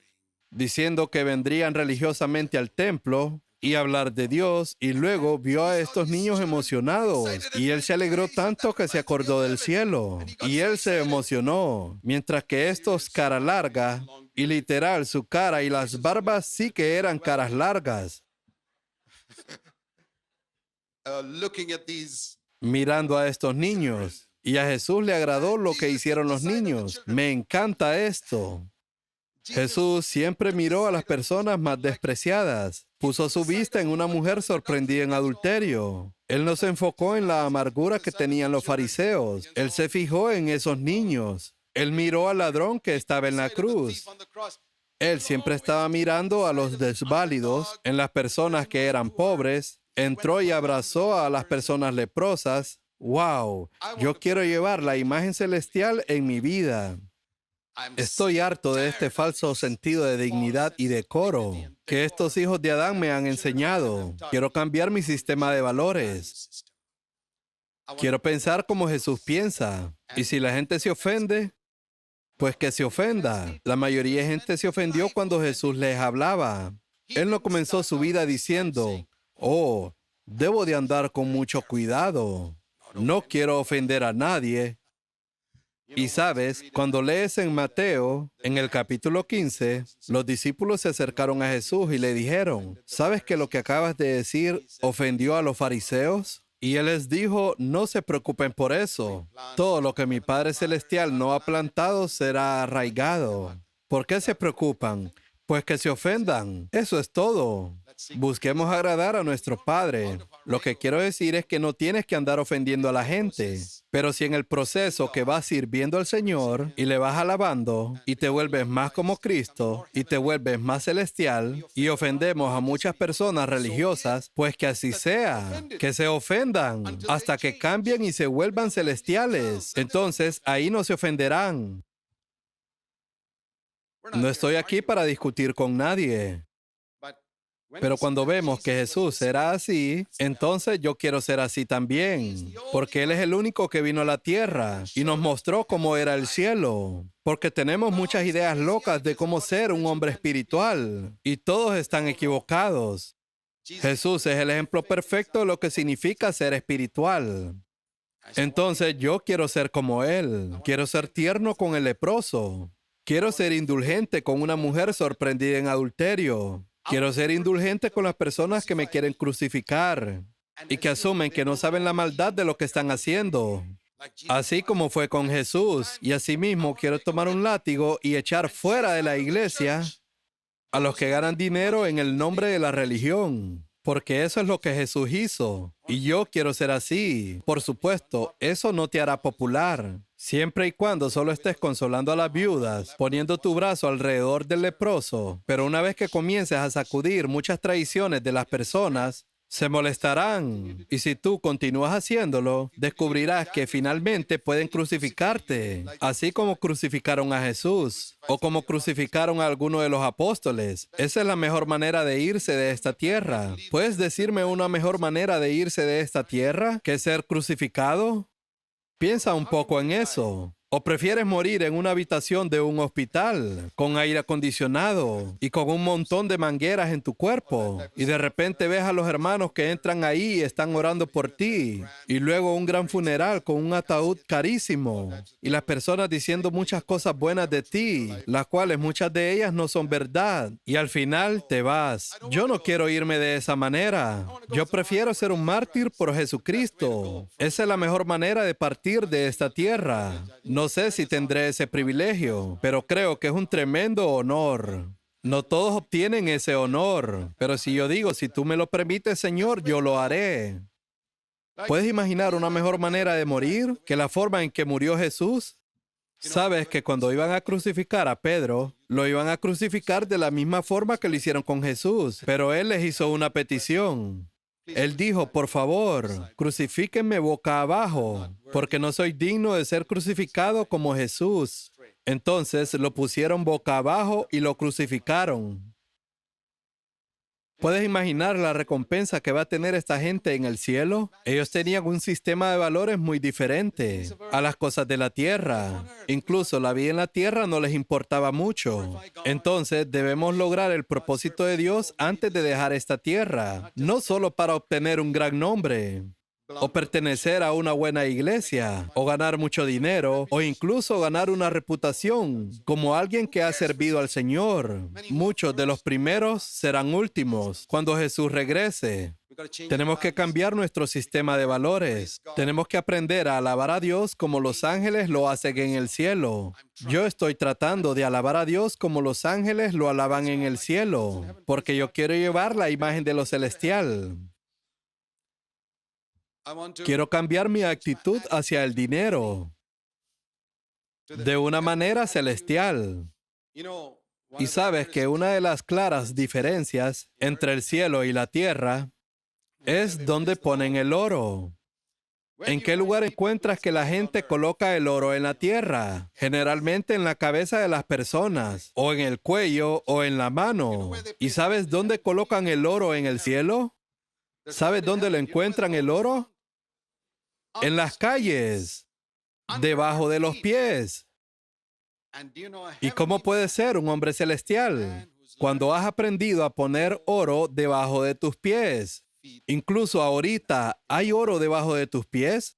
diciendo que vendrían religiosamente al templo y hablar de Dios, y luego vio a estos niños emocionados, y él se alegró tanto que se acordó del cielo, y él se emocionó, mientras que estos cara larga, y literal su cara y las barbas sí que eran caras largas, mirando a estos niños. Y a Jesús le agradó lo que hicieron los niños. Me encanta esto. Jesús siempre miró a las personas más despreciadas. Puso su vista en una mujer sorprendida en adulterio. Él no se enfocó en la amargura que tenían los fariseos. Él se fijó en esos niños. Él miró al ladrón que estaba en la cruz. Él siempre estaba mirando a los desválidos, en las personas que eran pobres. Entró y abrazó a las personas leprosas. ¡Wow! Yo quiero llevar la imagen celestial en mi vida. Estoy harto de este falso sentido de dignidad y decoro que estos hijos de Adán me han enseñado. Quiero cambiar mi sistema de valores. Quiero pensar como Jesús piensa. Y si la gente se ofende, pues que se ofenda. La mayoría de gente se ofendió cuando Jesús les hablaba. Él no comenzó su vida diciendo, oh, debo de andar con mucho cuidado. No quiero ofender a nadie. Y sabes, cuando lees en Mateo, en el capítulo 15, los discípulos se acercaron a Jesús y le dijeron, ¿sabes que lo que acabas de decir ofendió a los fariseos? Y él les dijo, no se preocupen por eso. Todo lo que mi Padre Celestial no ha plantado será arraigado. ¿Por qué se preocupan? Pues que se ofendan. Eso es todo. Busquemos agradar a nuestro Padre. Lo que quiero decir es que no tienes que andar ofendiendo a la gente. Pero si en el proceso que vas sirviendo al Señor y le vas alabando y te vuelves más como Cristo y te vuelves más celestial y ofendemos a muchas personas religiosas, pues que así sea, que se ofendan hasta que cambien y se vuelvan celestiales. Entonces ahí no se ofenderán. No estoy aquí para discutir con nadie. Pero cuando vemos que Jesús era así, entonces yo quiero ser así también, porque Él es el único que vino a la tierra y nos mostró cómo era el cielo, porque tenemos muchas ideas locas de cómo ser un hombre espiritual y todos están equivocados. Jesús es el ejemplo perfecto de lo que significa ser espiritual. Entonces yo quiero ser como Él, quiero ser tierno con el leproso, quiero ser indulgente con una mujer sorprendida en adulterio. Quiero ser indulgente con las personas que me quieren crucificar y que asumen que no saben la maldad de lo que están haciendo. Así como fue con Jesús. Y asimismo quiero tomar un látigo y echar fuera de la iglesia a los que ganan dinero en el nombre de la religión. Porque eso es lo que Jesús hizo. Y yo quiero ser así. Por supuesto, eso no te hará popular. Siempre y cuando solo estés consolando a las viudas, poniendo tu brazo alrededor del leproso. Pero una vez que comiences a sacudir muchas tradiciones de las personas, se molestarán. Y si tú continúas haciéndolo, descubrirás que finalmente pueden crucificarte, así como crucificaron a Jesús o como crucificaron a alguno de los apóstoles. Esa es la mejor manera de irse de esta tierra. ¿Puedes decirme una mejor manera de irse de esta tierra que ser crucificado? Piensa un poco en eso. ¿O prefieres morir en una habitación de un hospital, con aire acondicionado y con un montón de mangueras en tu cuerpo? Y de repente ves a los hermanos que entran ahí y están orando por ti. Y luego un gran funeral con un ataúd carísimo. Y las personas diciendo muchas cosas buenas de ti, las cuales muchas de ellas no son verdad. Y al final te vas. Yo no quiero irme de esa manera. Yo prefiero ser un mártir por Jesucristo. Esa es la mejor manera de partir de esta tierra. No sé si tendré ese privilegio, pero creo que es un tremendo honor. No todos obtienen ese honor, pero si yo digo, si tú me lo permites, Señor, yo lo haré. ¿Puedes imaginar una mejor manera de morir que la forma en que murió Jesús? Sabes que cuando iban a crucificar a Pedro, lo iban a crucificar de la misma forma que lo hicieron con Jesús, pero él les hizo una petición. Él dijo, por favor, crucifíquenme boca abajo, porque no soy digno de ser crucificado como Jesús. Entonces lo pusieron boca abajo y lo crucificaron. ¿Puedes imaginar la recompensa que va a tener esta gente en el cielo? Ellos tenían un sistema de valores muy diferente a las cosas de la tierra. Incluso la vida en la tierra no les importaba mucho. Entonces debemos lograr el propósito de Dios antes de dejar esta tierra, no solo para obtener un gran nombre, o pertenecer a una buena iglesia, o ganar mucho dinero, o incluso ganar una reputación como alguien que ha servido al Señor. Muchos de los primeros serán últimos cuando Jesús regrese. Tenemos que cambiar nuestro sistema de valores. Tenemos que aprender a alabar a Dios como los ángeles lo hacen en el cielo. Yo estoy tratando de alabar a Dios como los ángeles lo alaban en el cielo, porque yo quiero llevar la imagen de lo celestial. Quiero cambiar mi actitud hacia el dinero de una manera celestial. Y sabes que una de las claras diferencias entre el cielo y la tierra es dónde ponen el oro. ¿En qué lugar encuentras que la gente coloca el oro en la tierra? Generalmente en la cabeza de las personas, o en el cuello, o en la mano. ¿Y sabes dónde colocan el oro en el cielo? ¿Sabes dónde lo encuentran el oro? En las calles, debajo de los pies. ¿Y cómo puedes ser un hombre celestial cuando has aprendido a poner oro debajo de tus pies? Incluso ahorita, ¿hay oro debajo de tus pies?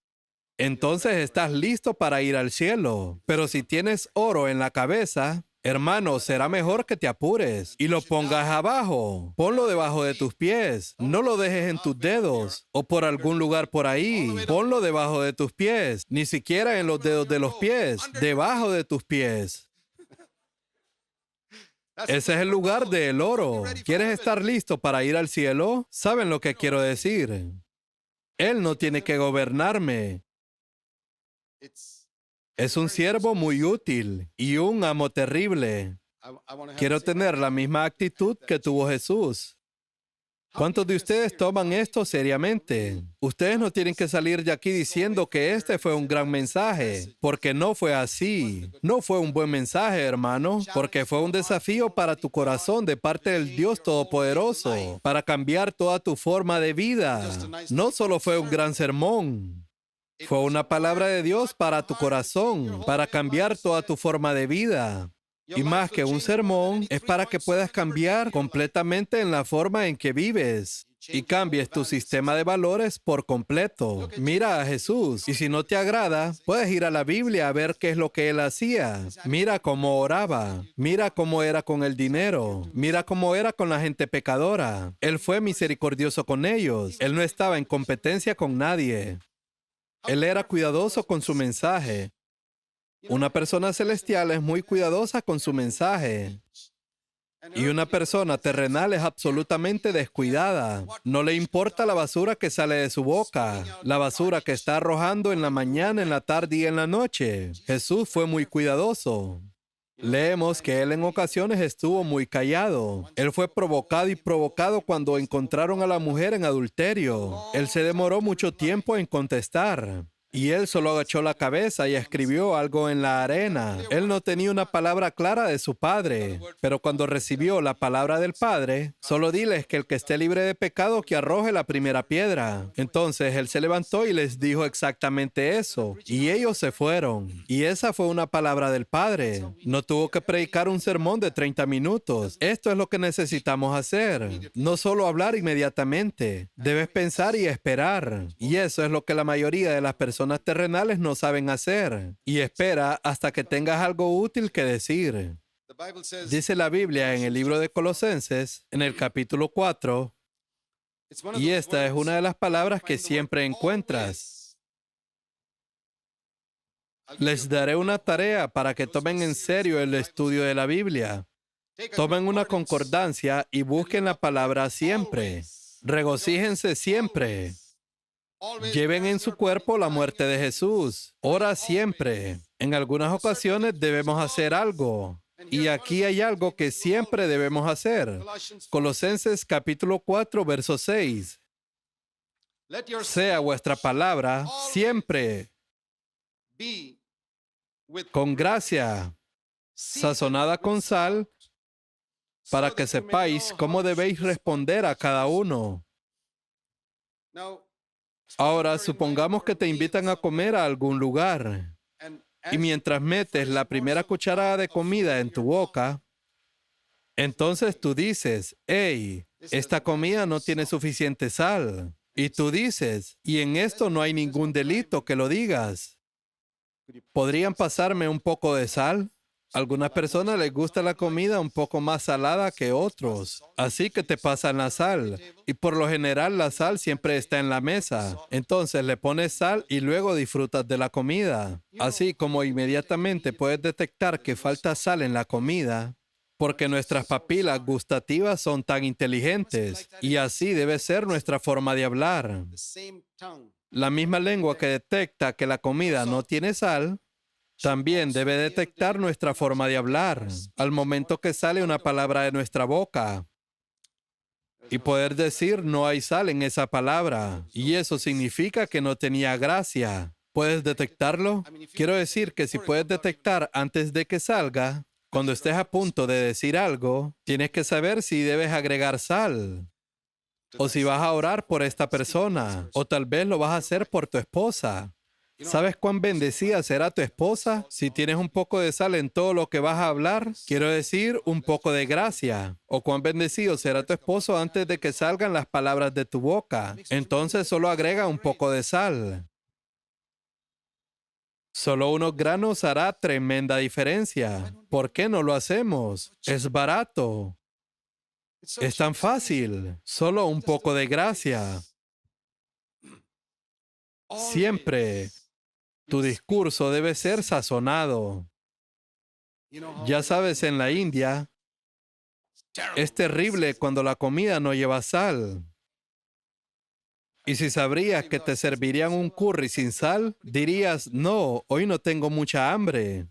Entonces estás listo para ir al cielo. Pero si tienes oro en la cabeza, hermano, será mejor que te apures y lo pongas abajo. Ponlo debajo de tus pies. No lo dejes en tus dedos o por algún lugar por ahí. Ponlo debajo de tus pies. Ni siquiera en los dedos de los pies. Debajo de tus pies. Ese es el lugar del oro. ¿Quieres estar listo para ir al cielo? ¿Saben lo que quiero decir? Él no tiene que gobernarme. Es un siervo muy útil y un amo terrible. Quiero tener la misma actitud que tuvo Jesús. ¿Cuántos de ustedes toman esto seriamente? Ustedes no tienen que salir de aquí diciendo que este fue un gran mensaje, porque no fue así. No fue un buen mensaje, hermano, porque fue un desafío para tu corazón de parte del Dios Todopoderoso, para cambiar toda tu forma de vida. No solo fue un gran sermón. Fue una palabra de Dios para tu corazón, para cambiar toda tu forma de vida. Y más que un sermón, es para que puedas cambiar completamente en la forma en que vives y cambies tu sistema de valores por completo. Mira a Jesús y si no te agrada, puedes ir a la Biblia a ver qué es lo que Él hacía. Mira cómo oraba. Mira cómo era con el dinero. Mira cómo era con la gente pecadora. Él fue misericordioso con ellos. Él no estaba en competencia con nadie. Él era cuidadoso con su mensaje. Una persona celestial es muy cuidadosa con su mensaje. Y una persona terrenal es absolutamente descuidada. No le importa la basura que sale de su boca, la basura que está arrojando en la mañana, en la tarde y en la noche. Jesús fue muy cuidadoso. Leemos que Él en ocasiones estuvo muy callado. Él fue provocado y provocado cuando encontraron a la mujer en adulterio. Él se demoró mucho tiempo en contestar. Y él solo agachó la cabeza y escribió algo en la arena. Él no tenía una palabra clara de su padre, pero cuando recibió la palabra del Padre, solo diles que el que esté libre de pecado que arroje la primera piedra. Entonces él se levantó y les dijo exactamente eso. Y ellos se fueron. Y esa fue una palabra del Padre. No tuvo que predicar un sermón de 30 minutos. Esto es lo que necesitamos hacer. No solo hablar inmediatamente. Debes pensar y esperar. Y eso es lo que la mayoría de las personas terrenales no saben hacer. Y espera hasta que tengas algo útil que decir. Dice la Biblia en el libro de Colosenses, en el capítulo 4, y esta es una de las palabras que siempre encuentras. Les daré una tarea para que tomen en serio el estudio de la Biblia. Tomen una concordancia y busquen la palabra siempre. Regocíjense siempre. Lleven en su cuerpo la muerte de Jesús. Ora siempre. En algunas ocasiones debemos hacer algo. Y aquí hay algo que siempre debemos hacer. Colosenses capítulo 4, verso 6. Sea vuestra palabra siempre con gracia, sazonada con sal, para que sepáis cómo debéis responder a cada uno. Ahora, supongamos que te invitan a comer a algún lugar y mientras metes la primera cucharada de comida en tu boca, entonces tú dices, hey, esta comida no tiene suficiente sal. Y tú dices, y en esto no hay ningún delito que lo digas. ¿Podrían pasarme un poco de sal? A algunas personas les gusta la comida un poco más salada que otros, así que te pasan la sal. Y por lo general la sal siempre está en la mesa. Entonces le pones sal y luego disfrutas de la comida. Así como inmediatamente puedes detectar que falta sal en la comida, porque nuestras papilas gustativas son tan inteligentes, y así debe ser nuestra forma de hablar. La misma lengua que detecta que la comida no tiene sal, también debe detectar nuestra forma de hablar al momento que sale una palabra de nuestra boca y poder decir no hay sal en esa palabra, y eso significa que no tenía gracia. ¿Puedes detectarlo? Quiero decir que si puedes detectar antes de que salga, cuando estés a punto de decir algo, tienes que saber si debes agregar sal, o si vas a orar por esta persona, o tal vez lo vas a hacer por tu esposa. ¿Sabes cuán bendecida será tu esposa si tienes un poco de sal en todo lo que vas a hablar? Quiero decir, un poco de gracia. ¿O cuán bendecido será tu esposo antes de que salgan las palabras de tu boca? Entonces solo agrega un poco de sal. Solo unos granos hará tremenda diferencia. ¿Por qué no lo hacemos? Es barato. Es tan fácil. Solo un poco de gracia. Siempre. Tu discurso debe ser sazonado. Ya sabes, en la India, es terrible cuando la comida no lleva sal. Y si sabrías que te servirían un curry sin sal, dirías, no, hoy no tengo mucha hambre.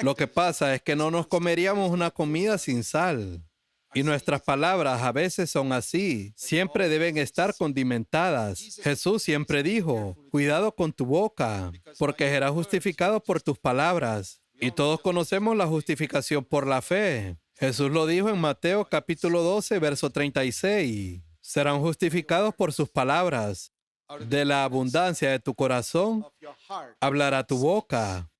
Lo que pasa es que no nos comeríamos una comida sin sal. Y nuestras palabras a veces son así. Siempre deben estar condimentadas. Jesús siempre dijo, cuidado con tu boca, porque serás justificado por tus palabras. Y todos conocemos la justificación por la fe. Jesús lo dijo en Mateo capítulo 12, verso 36. Serán justificados por sus palabras. De la abundancia de tu corazón hablará tu boca.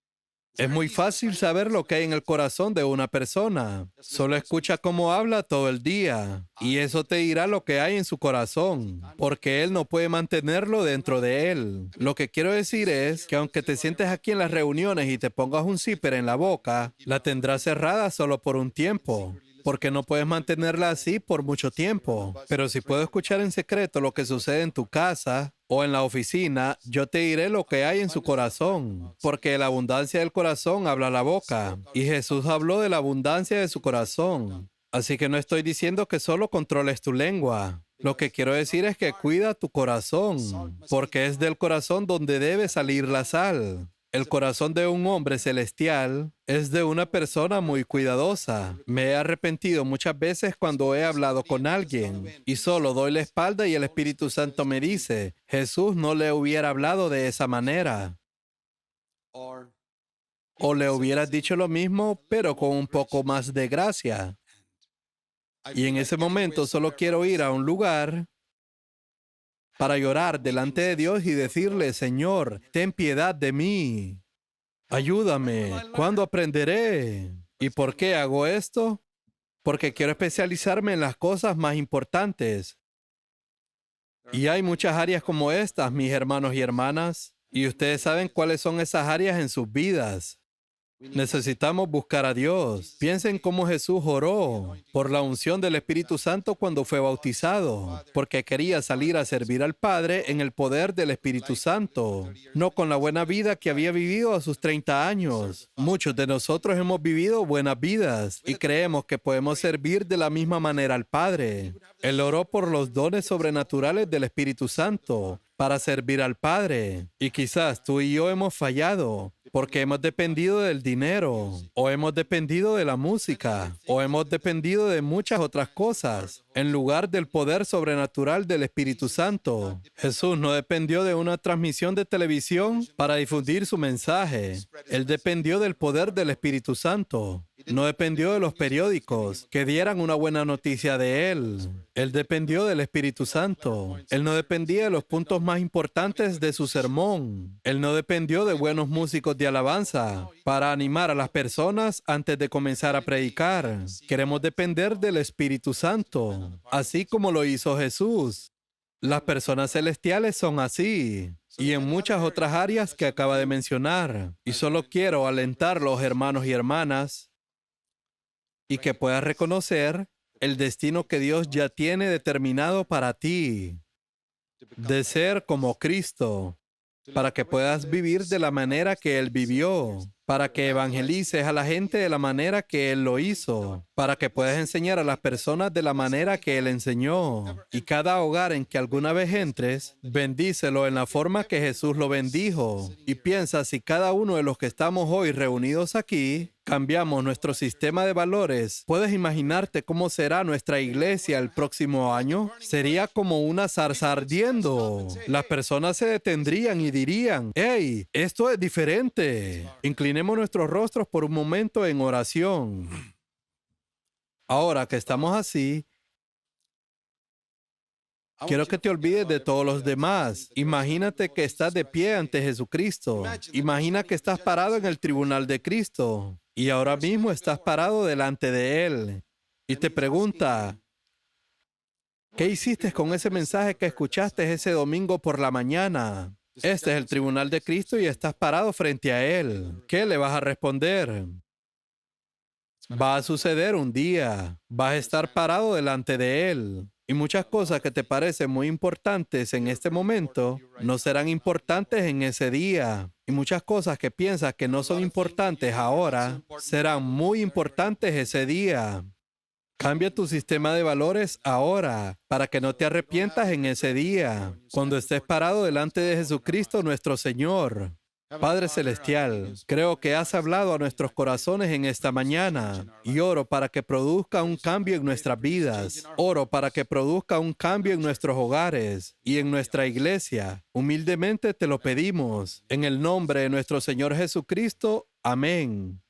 Es muy fácil saber lo que hay en el corazón de una persona. Solo escucha cómo habla todo el día y eso te dirá lo que hay en su corazón, porque él no puede mantenerlo dentro de él. Lo que quiero decir es que aunque te sientes aquí en las reuniones y te pongas un zipper en la boca, la tendrás cerrada solo por un tiempo, porque no puedes mantenerla así por mucho tiempo. Pero si puedo escuchar en secreto lo que sucede en tu casa o en la oficina, yo te diré lo que hay en su corazón, porque de la abundancia del corazón habla la boca. Y Jesús habló de la abundancia de su corazón. Así que no estoy diciendo que solo controles tu lengua. Lo que quiero decir es que cuida tu corazón, porque es del corazón donde debe salir la sal. El corazón de un hombre celestial es de una persona muy cuidadosa. Me he arrepentido muchas veces cuando he hablado con alguien y solo doy la espalda y el Espíritu Santo me dice, Jesús no le hubiera hablado de esa manera. O le hubieras dicho lo mismo, pero con un poco más de gracia. Y en ese momento solo quiero ir a un lugar para llorar delante de Dios y decirle, Señor, ten piedad de mí. Ayúdame. ¿Cuándo aprenderé? ¿Y por qué hago esto? Porque quiero especializarme en las cosas más importantes. Y hay muchas áreas como estas, mis hermanos y hermanas, y ustedes saben cuáles son esas áreas en sus vidas. Necesitamos buscar a Dios. Piensen cómo Jesús oró por la unción del Espíritu Santo cuando fue bautizado, porque quería salir a servir al Padre en el poder del Espíritu Santo, no con la buena vida que había vivido a sus 30 años. Muchos de nosotros hemos vivido buenas vidas y creemos que podemos servir de la misma manera al Padre. Él oró por los dones sobrenaturales del Espíritu Santo para servir al Padre. Y quizás tú y yo hemos fallado porque hemos dependido del dinero, o hemos dependido de la música, o hemos dependido de muchas otras cosas, en lugar del poder sobrenatural del Espíritu Santo. Jesús no dependió de una transmisión de televisión para difundir su mensaje. Él dependió del poder del Espíritu Santo. No dependió de los periódicos que dieran una buena noticia de él. Él dependió del Espíritu Santo. Él no dependía de los puntos más importantes de su sermón. Él no dependió de buenos músicos de alabanza para animar a las personas antes de comenzar a predicar. Queremos depender del Espíritu Santo, así como lo hizo Jesús. Las personas celestiales son así, y en muchas otras áreas que acaba de mencionar. Y solo quiero alentarlos, hermanos y hermanas, y que puedas reconocer el destino que Dios ya tiene determinado para ti, de ser como Cristo, para que puedas vivir de la manera que Él vivió, para que evangelices a la gente de la manera que Él lo hizo, para que puedas enseñar a las personas de la manera que Él enseñó. Y cada hogar en que alguna vez entres, bendícelo en la forma que Jesús lo bendijo. Y piensa si cada uno de los que estamos hoy reunidos aquí cambiamos nuestro sistema de valores. ¿Puedes imaginarte cómo será nuestra iglesia el próximo año? Sería como una zarza ardiendo. Las personas se detendrían y dirían, ¡hey, esto es diferente! Inclinemos nuestros rostros por un momento en oración. Ahora que estamos así, quiero que te olvides de todos los demás. Imagínate que estás de pie ante Jesucristo. Imagina que estás parado en el tribunal de Cristo. Y ahora mismo estás parado delante de Él. Y te pregunta, ¿qué hiciste con ese mensaje que escuchaste ese domingo por la mañana? Este es el tribunal de Cristo y estás parado frente a Él. ¿Qué le vas a responder? Va a suceder un día. Vas a estar parado delante de Él. Y muchas cosas que te parecen muy importantes en este momento no serán importantes en ese día. Y muchas cosas que piensas que no son importantes ahora serán muy importantes ese día. Cambia tu sistema de valores ahora para que no te arrepientas en ese día, cuando estés parado delante de Jesucristo nuestro Señor. Padre Celestial, creo que has hablado a nuestros corazones en esta mañana y oro para que produzca un cambio en nuestras vidas. Oro para que produzca un cambio en nuestros hogares y en nuestra iglesia. Humildemente te lo pedimos. En el nombre de nuestro Señor Jesucristo. Amén.